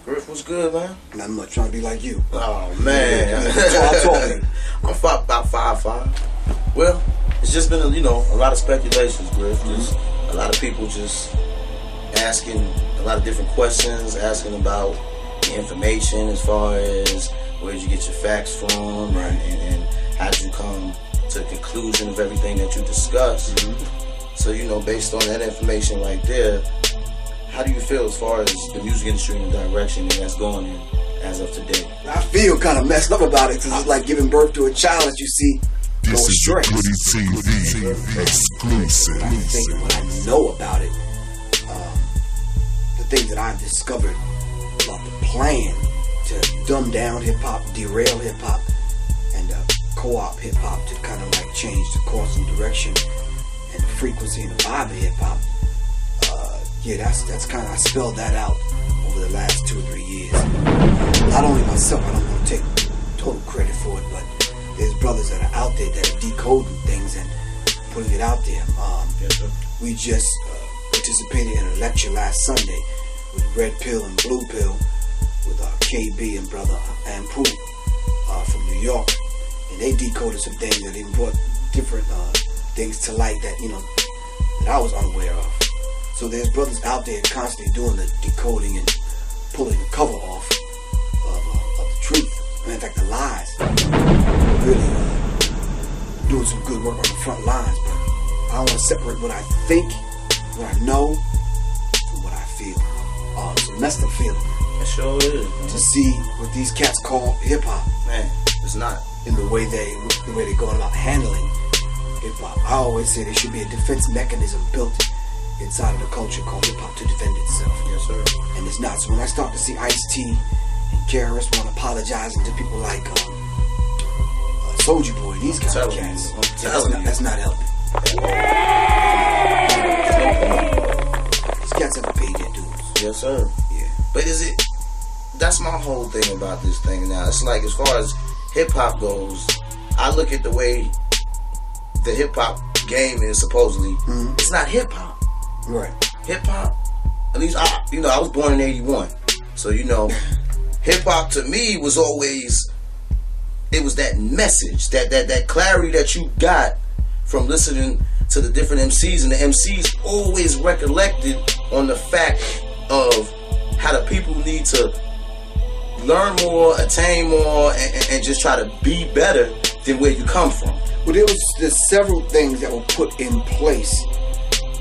Griff, what's good, man? Not much, trying to be like you. Oh, man. That's all I'm talking. I'm about 5'5". Well, it's just been, a lot of speculations, Griff. Just a lot of people just asking a lot of different questions, asking about the information as far as where did you get your facts from, and how did you come to the conclusion of everything that you discussed. So, based on that information right there, how do you feel as far as the music industry and the direction that's going in as of today? I feel kind of messed up about it because it's like giving birth to a child that you see go astray. This is a Goody TV exclusive. I think what I know about it, the things that I've discovered about the plan to dumb down hip-hop, derail hip-hop, and co-op hip-hop to kind of like change the course and direction and the frequency and the vibe of hip-hop. Yeah, that's kind of, I spelled that out over the last 2 or 3 years. Not only myself, I don't want to take total credit for it, but there's brothers that are out there that are decoding things and putting it out there. We just participated in a lecture last Sunday with Red Pill and Blue Pill with KB and brother Ampu from New York, and they decoded some things and they brought different things to light that that I was unaware of. So there's brothers out there constantly doing the decoding and pulling the cover off of the truth. And in fact, the lies. Really doing some good work on the front lines, but I don't want to separate what I think, what I know, from what I feel. It's a messed up feeling. It sure is, man. To see what these cats call hip-hop. Man, it's not. In the way they're going about handling hip-hop. I always say there should be a defense mechanism built inside of the culture called hip-hop to defend itself. Yes, sir. And it's not. So when I start to see Ice-T and KRS One apologizing to people like Soulja Boy, these kind of cats, that's not helping. These cats haven't paid their dues. Yes, sir. Yeah. But that's my whole thing about this thing now. It's like, as far as hip-hop goes, I look at the way the hip-hop game is supposedly, it's not hip-hop. Right. Hip-hop, at least I was born in 81. So, hip-hop to me was always, it was that message, that clarity that you got from listening to the different MCs, and the MCs always recollected on the fact of how the people need to learn more, attain more, and just try to be better than where you come from. Well, there's several things that were put in place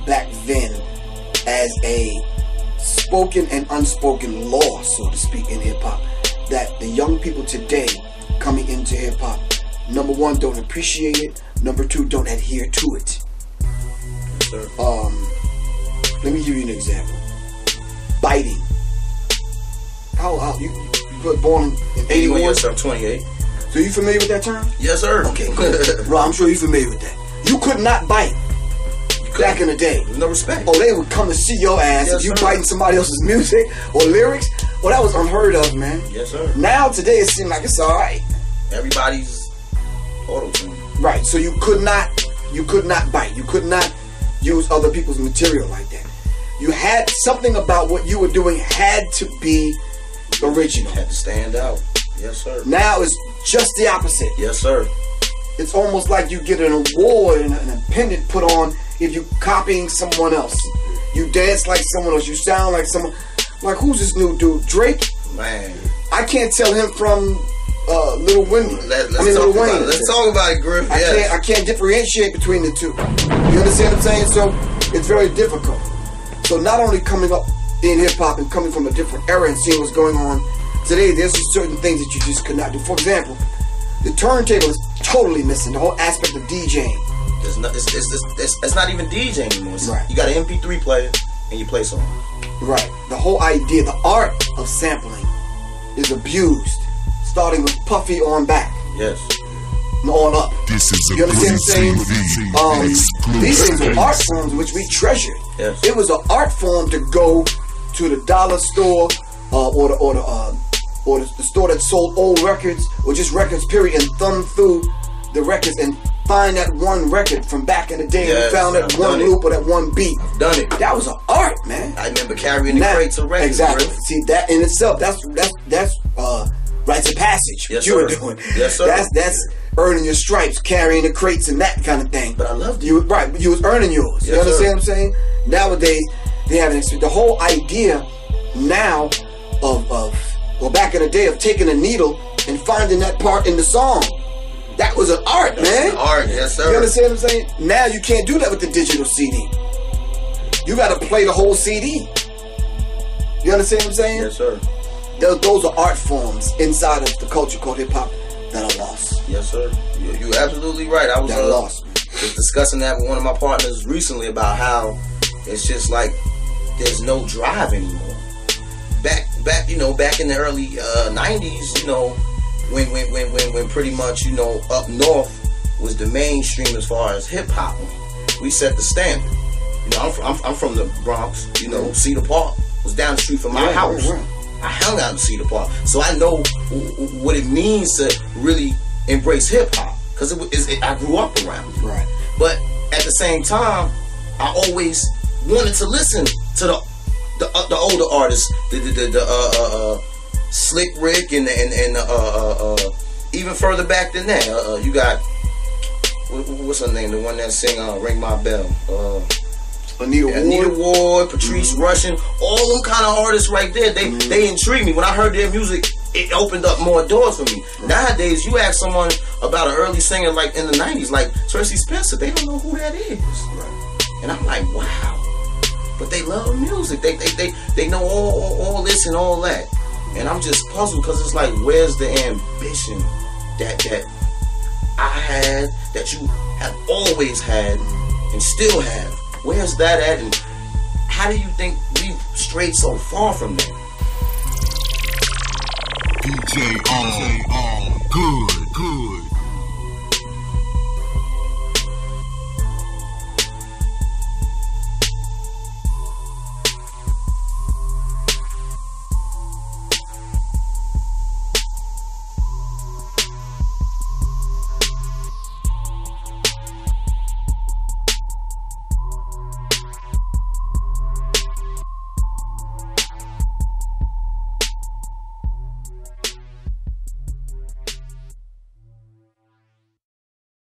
back then as a spoken and unspoken law, so to speak, in hip-hop, that the young people today coming into hip-hop, number one, don't appreciate it, number two, don't adhere to it. Yes, sir. Let me give you an example. Biting. How you were born in 81? Yes, sir. I'm 28. So you familiar with that term? Yes, sir. Okay, good. Bro, I'm sure you're familiar with that. You could not bite back in the day. No respect. Oh, they would come to see your ass if you biting somebody else's music or lyrics. Well, that was unheard of, man. Yes, sir. Now, today, it seems like it's alright. Everybody's auto-tune. Right, so you could not bite. You could not use other people's material like that. You had something about what you were doing had to be original. Had to stand out. Yes, sir. Now it's just the opposite. Yes, sir. It's almost like you get an award and a pendant put on if you're copying someone else. You dance like someone else. You sound like someone. Like, who's this new dude? Drake? Man. I can't tell him from Lil Wayne. Let's talk about it, Griff. I can't differentiate between the two. You understand what I'm saying? So it's very difficult. So not only coming up in hip-hop and coming from a different era and seeing what's going on today, there's just certain things that you just could not do. For example, the turntable is totally missing. The whole aspect of DJing. It's not even DJing anymore. Right. You got an MP3 player and you play songs. Right. The whole idea, the art of sampling is abused. Starting with Puffy on back. Yes. And on up. This is you understand what I'm saying? These things were art forms which we treasured. Yes. It was an art form to go to the dollar store or the store that sold old records or just records period and thumb through the records and find that one record from back in the day and found that I've one loop or that one beat. I've done it. That was an art, man. I remember carrying the crates of records. Exactly. See, that in itself, that's rites of passage. Yes, you sir. were doing. Yes, sir. That's earning your stripes, carrying the crates and that kind of thing. But I loved it. You was earning yours. Yes, you understand sir. what I'm saying? Nowadays, they have the whole idea now well, back in the day of taking a needle and finding that part in the song. That was an art, man. An art, yes, sir. You understand what I'm saying? Now you can't do that with the digital CD. You got to play the whole CD. You understand what I'm saying? Yes, sir. Those are art forms inside of the culture called hip hop that are lost. Yes, sir. You're absolutely right. I was lost. Was discussing that with one of my partners recently about how it's just like there's no drive anymore. Back in the early 90s, you know, when pretty much, you know, up north was the mainstream as far as hip hop. We set the standard. You know, I'm from the Bronx. You know, Cedar Park was down the street from my house. I hung out in Cedar Park, so I know what it means to really embrace hip hop because I grew up around it. Right. But at the same time, I always wanted to listen to the older artists, the Slick Rick and even further back than that. You got what's her name? The one that sing "Ring My Bell." Anita Ward, Patrice Rushen, all them kind of artists right there. They intrigued me. When I heard their music, it opened up more doors for me. Nowadays, you ask someone about an early singer like in the '90s, like Tracy Spencer, they don't know who that is. And I'm like, wow. But they love music. They know all this and all that. And I'm just puzzled because it's like, where's the ambition that I had, that you have always had and still have? Where's that at? And how do you think we've strayed so far from that? DJ on good.